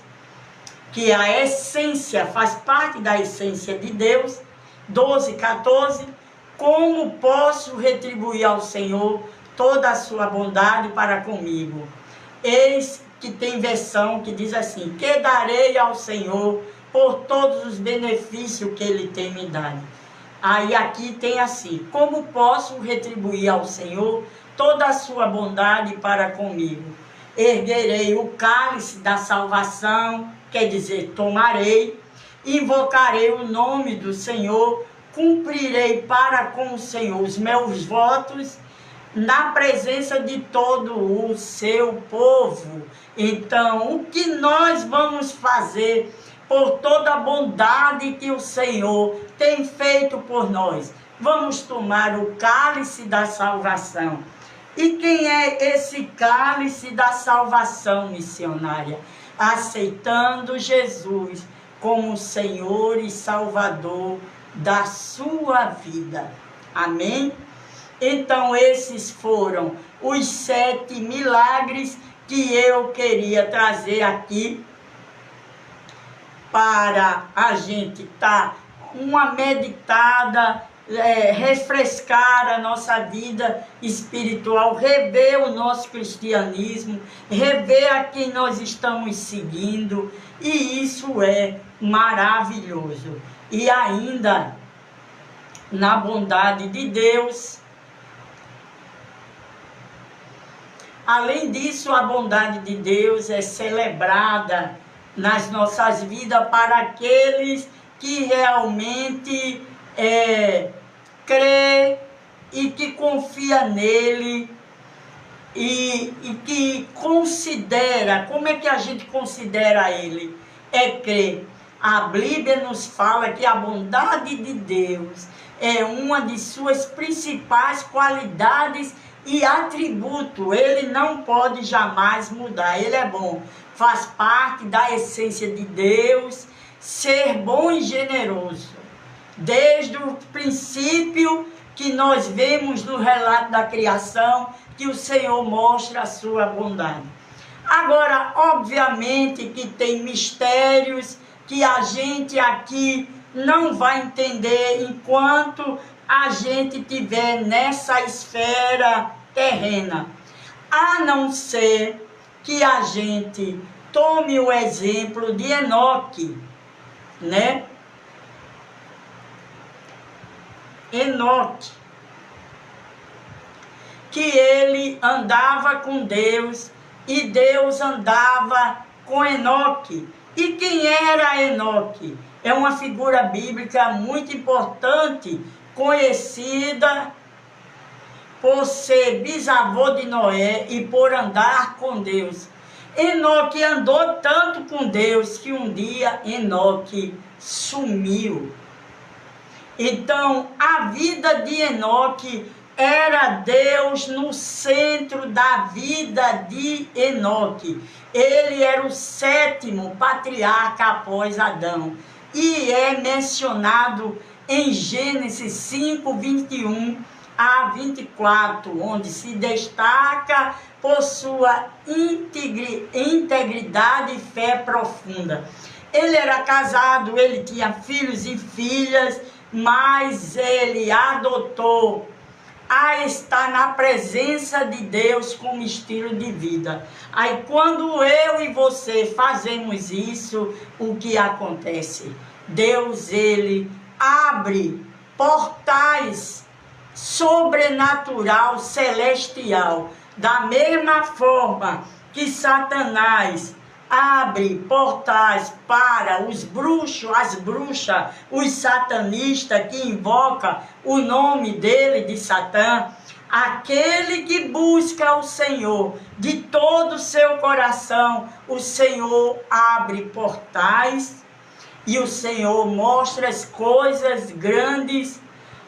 Speaker 1: que a essência, faz parte da essência de Deus, 12, 14, como posso retribuir ao Senhor toda a sua bondade para comigo? Eis que tem versão que diz assim, que darei ao Senhor por todos os benefícios que Ele tem me dado. Aí aqui tem assim, como posso retribuir ao Senhor toda a sua bondade para comigo? Erguerei o cálice da salvação, quer dizer, tomarei, invocarei o nome do Senhor, cumprirei para com o Senhor os meus votos, na presença de todo o seu povo. Então, o que nós vamos fazer por toda a bondade que o Senhor tem feito por nós? Vamos tomar o cálice da salvação. E quem é esse cálice da salvação, missionária? Aceitando Jesus como Senhor e Salvador da sua vida. Amém? Então esses foram os 7 milagres que eu queria trazer aqui para a gente estar uma meditada, refrescar a nossa vida espiritual, rever o nosso cristianismo, rever a quem nós estamos seguindo, e isso é maravilhoso. E ainda, na bondade de Deus, além disso, a bondade de Deus é celebrada nas nossas vidas para aqueles que realmente crê e que confia nele e que considera. Como é que a gente considera ele? É crer. A Bíblia nos fala que a bondade de Deus é uma de suas principais qualidades e atributo. Ele não pode jamais mudar, ele é bom. faz parte da essência de Deus, ser bom e generoso. Desde o princípio que nós vemos no relato da criação, que o Senhor mostra a sua bondade. Agora, obviamente que tem mistérios que a gente aqui não vai entender enquanto a gente estiver nessa esfera terrena. A não ser que a gente tome o exemplo de Enoque, né? Enoque, que ele andava com Deus e Deus andava com Enoque. E quem era Enoque? É uma figura bíblica muito importante, conhecida por ser bisavô de Noé e por andar com Deus. Enoque andou tanto com Deus que um dia Enoque sumiu. Então, a vida de Enoque era Deus no centro da vida de Enoque. Ele era o 7º patriarca após Adão. E é mencionado em Gênesis 5, 21 a 24, onde se destaca por sua integridade e fé profunda. Ele era casado, ele tinha filhos e filhas, mas ele adotou a estar na presença de Deus como estilo de vida. Aí quando eu e você fazemos isso, o que acontece? Deus, ele abre portais sobrenatural, celestial, da mesma forma que Satanás abre portais para os bruxos, as bruxas, os satanistas que invocam o nome dele, de Satã. Aquele que busca o Senhor de todo o seu coração, o Senhor abre portais e o Senhor mostra as coisas grandes,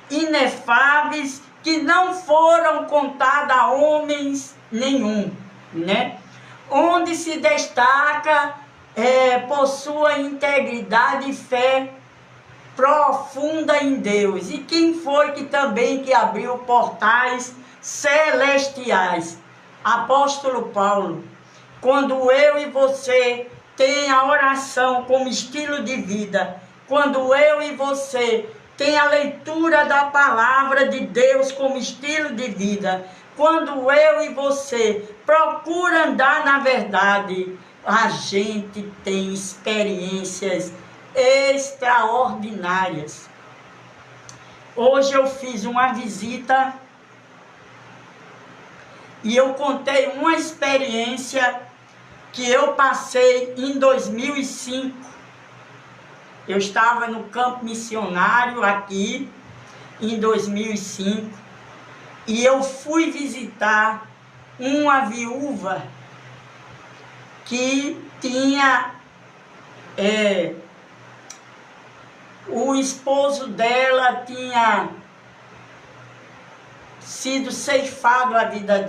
Speaker 1: inefáveis, que não foram contadas a homens nenhum, né? Onde se destaca por sua integridade e fé profunda em Deus. E quem foi que também que abriu portais celestiais? Apóstolo Paulo. Quando eu e você tem a oração como estilo de vida, quando eu e você tem a leitura da palavra de Deus como estilo de vida, quando eu e você procura andar na verdade, a gente tem experiências extraordinárias. Hoje eu fiz uma visita e eu contei uma experiência que eu passei em 2005. Eu estava no campo missionário aqui em 2005 e eu fui visitar uma viúva que tinha o esposo dela tinha sido ceifado a vida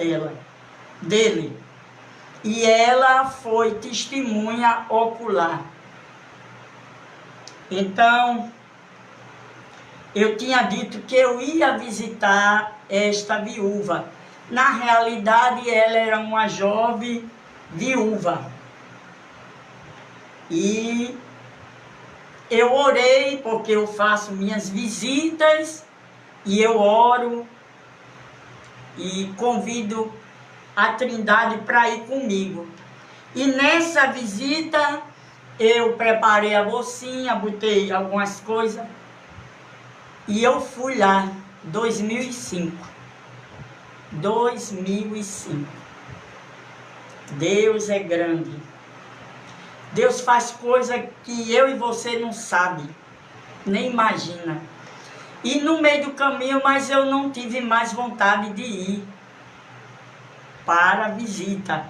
Speaker 1: dele, e ela foi testemunha ocular. Então, eu tinha dito que eu ia visitar esta viúva. Na realidade, ela era uma jovem viúva. E eu orei, porque eu faço minhas visitas, e eu oro, e convido a Trindade para ir comigo. E nessa visita, eu preparei a bolsinha, botei algumas coisas, e eu fui lá, 2005. Deus é grande. Deus faz coisa que eu e você não sabe, nem imagina. E no meio do caminho, mas eu não tive mais vontade de ir para a visita.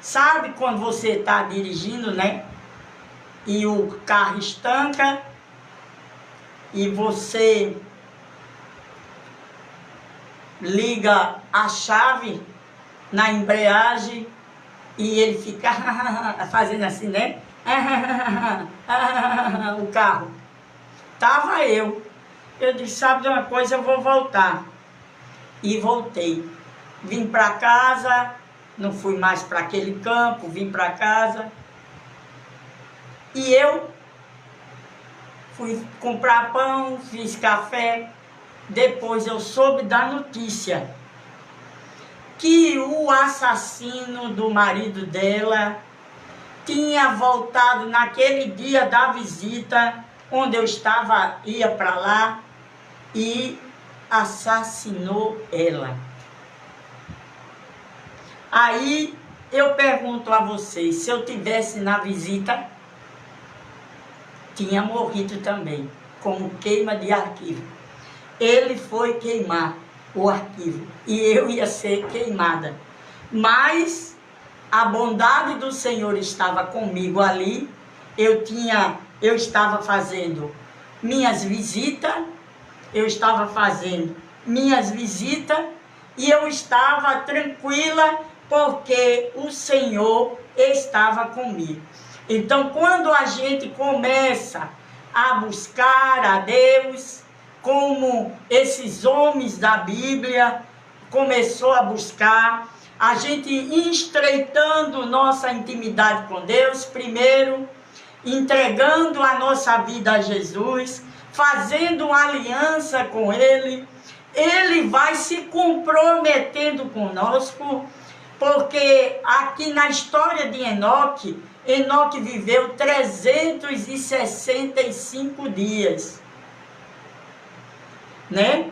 Speaker 1: Sabe quando você está dirigindo, né? E o carro estanca e você liga a chave na embreagem E ele fica fazendo assim, né? O carro. Tava eu. Eu disse, sabe de uma coisa, eu vou voltar. E voltei. Vim para casa, não fui mais para aquele campo, vim para casa. E eu fui comprar pão, fiz café. Depois eu soube da notícia que o assassino do marido dela tinha voltado naquele dia da visita, onde eu estava, ia para lá, e assassinou ela. Aí eu pergunto a vocês, se eu tivesse na visita, tinha morrido também, como queima de arquivo. Ele foi queimar o arquivo e eu ia ser queimada. Mas a bondade do Senhor estava comigo ali. Eu estava fazendo minhas visitas, e eu estava tranquila porque o Senhor estava comigo. Então, quando a gente começa a buscar a Deus, como esses homens da Bíblia começou a buscar, a gente estreitando nossa intimidade com Deus, primeiro, entregando a nossa vida a Jesus, fazendo uma aliança com Ele, Ele vai se comprometendo conosco, porque aqui na história de Enoque, Enoque viveu 365 dias, né?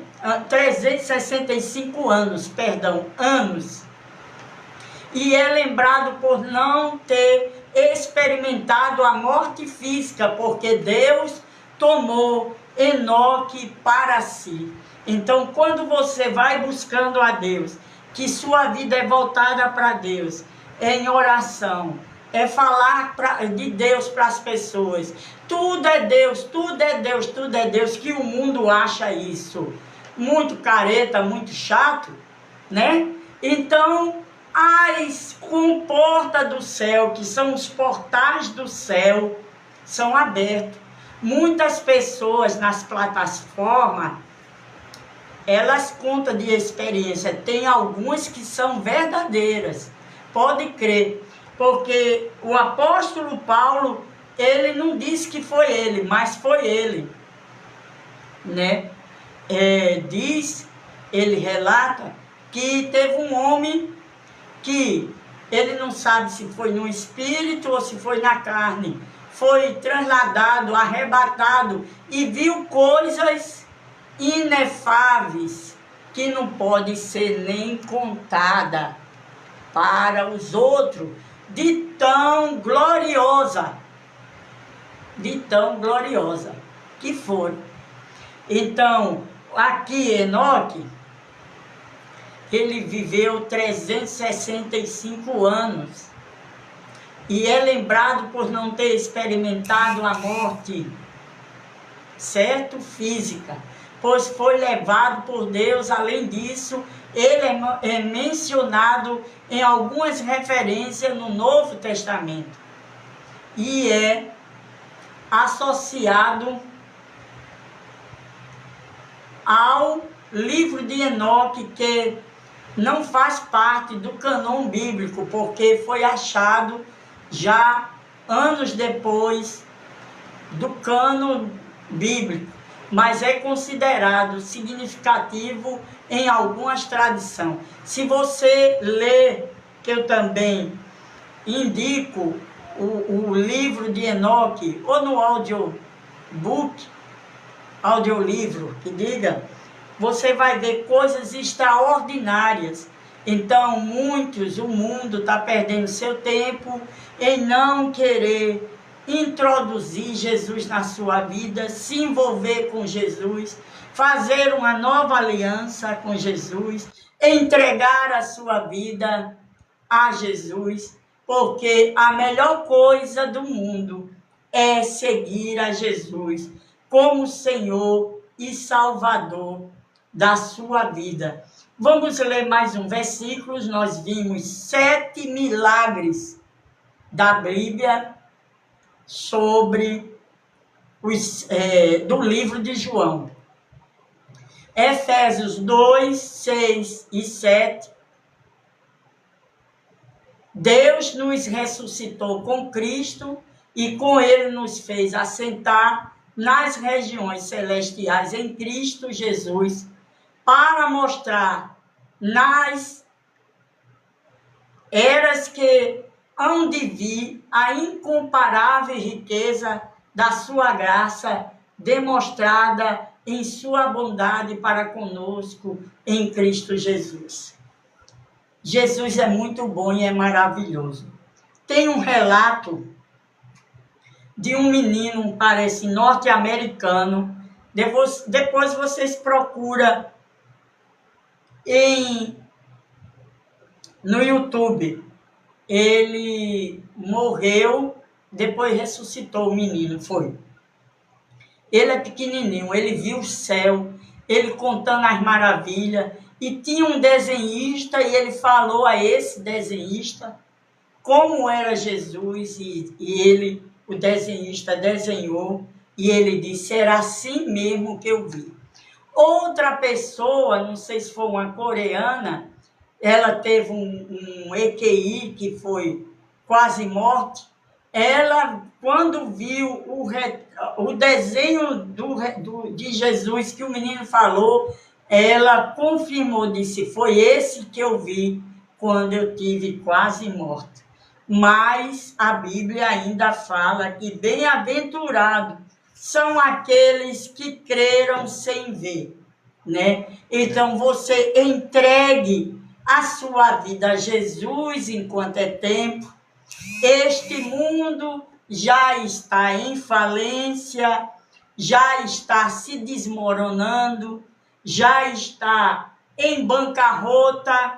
Speaker 1: 365 anos, perdão, anos. E é lembrado por não ter experimentado a morte física, porque Deus tomou Enoque para si. Então, quando você vai buscando a Deus, que sua vida é voltada para Deus, é em oração, é falar de Deus para as pessoas. Tudo é Deus, tudo é Deus, tudo é Deus, que o mundo acha isso muito careta, muito chato, né? Então, as comportas do céu, que são os portais do céu, são abertos. Muitas pessoas nas plataformas, elas contam de experiência. Tem algumas que são verdadeiras, pode crer. Porque o apóstolo Paulo, ele não disse que foi ele, mas foi ele, né? Ele relata que teve um homem que ele não sabe se foi no espírito ou se foi na carne, foi trasladado, arrebatado e viu coisas inefáveis que não pode ser nem contada para os outros, de tão gloriosa que foram. Então, aqui Enoque, ele viveu 365 anos e é lembrado por não ter experimentado a morte, certo? Física, pois foi levado por Deus. Além disso, ele é mencionado em algumas referências no Novo Testamento e é associado ao livro de Enoque, que não faz parte do cânon bíblico, porque foi achado já anos depois do cânon bíblico, mas é considerado significativo em algumas tradições. Se você ler, que eu também indico o livro de Enoque, ou no audiolivro, que diga, você vai ver coisas extraordinárias. Então, o mundo está perdendo seu tempo em não querer introduzir Jesus na sua vida, se envolver com Jesus, fazer uma nova aliança com Jesus, entregar a sua vida a Jesus, porque a melhor coisa do mundo é seguir a Jesus como Senhor e Salvador da sua vida. Vamos ler mais um versículo. Nós vimos 7 milagres da Bíblia sobre do livro de João. Efésios 2, 6 e 7. Deus nos ressuscitou com Cristo e com Ele nos fez assentar nas regiões celestiais em Cristo Jesus, para mostrar nas eras que hão de vir a incomparável riqueza da sua graça, demonstrada em sua bondade para conosco em Cristo Jesus. Jesus é muito bom e é maravilhoso. Tem um relato de um menino, parece norte-americano. Depois vocês procuram no YouTube. Ele morreu, depois ressuscitou o menino, foi. Ele é pequenininho, ele viu o céu, ele contando as maravilhas, e tinha um desenhista, e ele falou a esse desenhista como era Jesus, e ele, o desenhista, desenhou, e ele disse, era assim mesmo que eu vi. Outra pessoa, não sei se foi uma coreana, ela teve um EQI que foi quase morte. Ela, quando viu o desenho de Jesus que o menino falou, ela confirmou, disse, foi esse que eu vi quando eu tive quase morte. Mas a Bíblia ainda fala que bem-aventurados são aqueles que creram sem ver, né? Então você entregue a sua vida a Jesus enquanto é tempo. Este mundo já está em falência, já está se desmoronando, já está em bancarrota.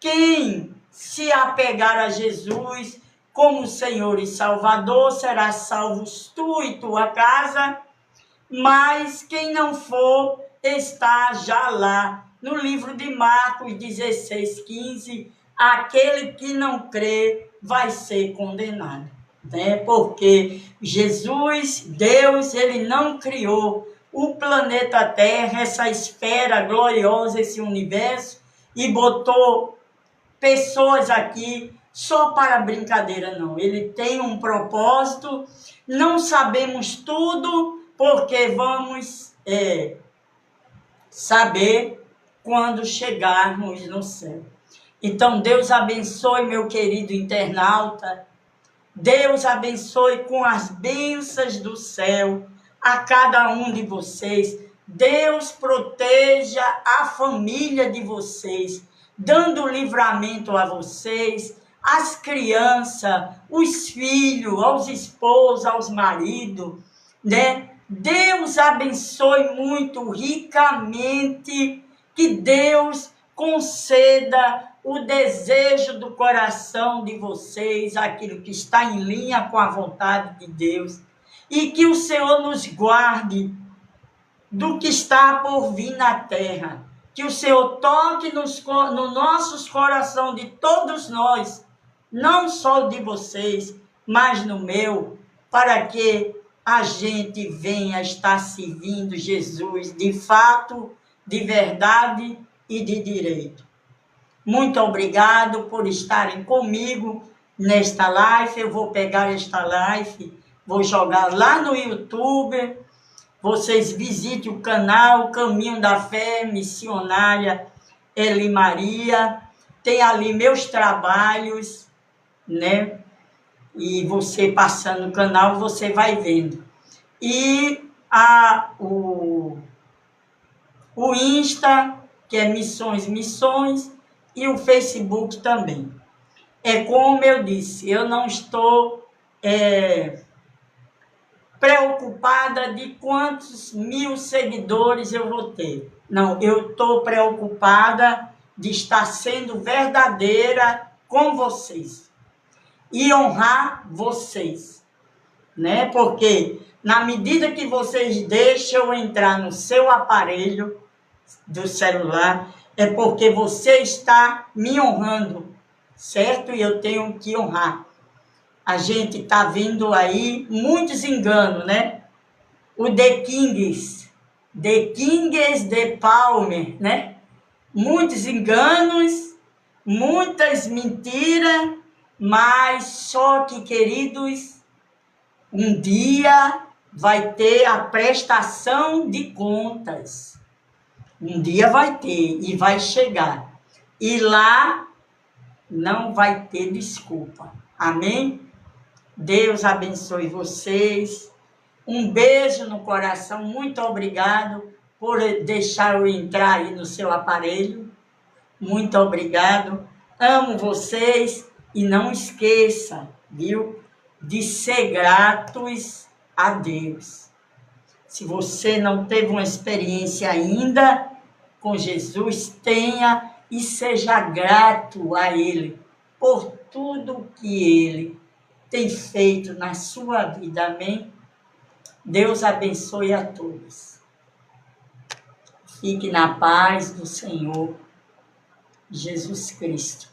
Speaker 1: Quem se apegar a Jesus como Senhor e Salvador será salvo tu e tua casa, mas quem não for está já lá no livro de Marcos 16, 15, aquele que não crê vai ser condenado, né? Porque Jesus, Deus, ele não criou o planeta Terra, essa esfera gloriosa, esse universo, e botou pessoas aqui só para brincadeira, não. Ele tem um propósito, não sabemos tudo, porque vamos saber quando chegarmos no céu. Então, Deus abençoe, meu querido internauta. Deus abençoe com as bênçãos do céu a cada um de vocês. Deus proteja a família de vocês, dando livramento a vocês, as crianças, os filhos, aos esposos, aos maridos, né? Deus abençoe muito ricamente, que Deus conceda o desejo do coração de vocês, aquilo que está em linha com a vontade de Deus, e que o Senhor nos guarde do que está por vir na terra, que o Senhor toque nos nossos corações de todos nós, não só de vocês, mas no meu, para que a gente venha estar servindo Jesus de fato, de verdade e de direito. Muito obrigado por estarem comigo nesta live. Eu vou pegar esta live, vou jogar lá no YouTube. Vocês visitem o canal Caminho da Fé Missionária Eli Maria. Tem ali meus trabalhos, né? E você passando no canal, você vai vendo. E o Insta, que é Missões, e o Facebook também. É como eu disse, eu não estou preocupada de quantos mil seguidores eu vou ter. Não, eu estou preocupada de estar sendo verdadeira com vocês e honrar vocês, né? Porque na medida que vocês deixam eu entrar no seu aparelho do celular, é porque você está me honrando, certo? E eu tenho que honrar. A gente está vendo aí muitos enganos, né? O The Kings de Palmer, né? Muitos enganos, muitas mentiras, mas só que, queridos, um dia vai ter a prestação de contas. Um dia vai ter e vai chegar. E lá não vai ter desculpa. Amém? Deus abençoe vocês. Um beijo no coração. Muito obrigado por deixar eu entrar aí no seu aparelho. Muito obrigado. Amo vocês e não esqueça, viu, de ser gratos a Deus. Se você não teve uma experiência ainda com Jesus, tenha e seja grato a Ele por tudo que Ele tem feito na sua vida. Amém? Deus abençoe a todos. Fique na paz do Senhor Jesus Cristo.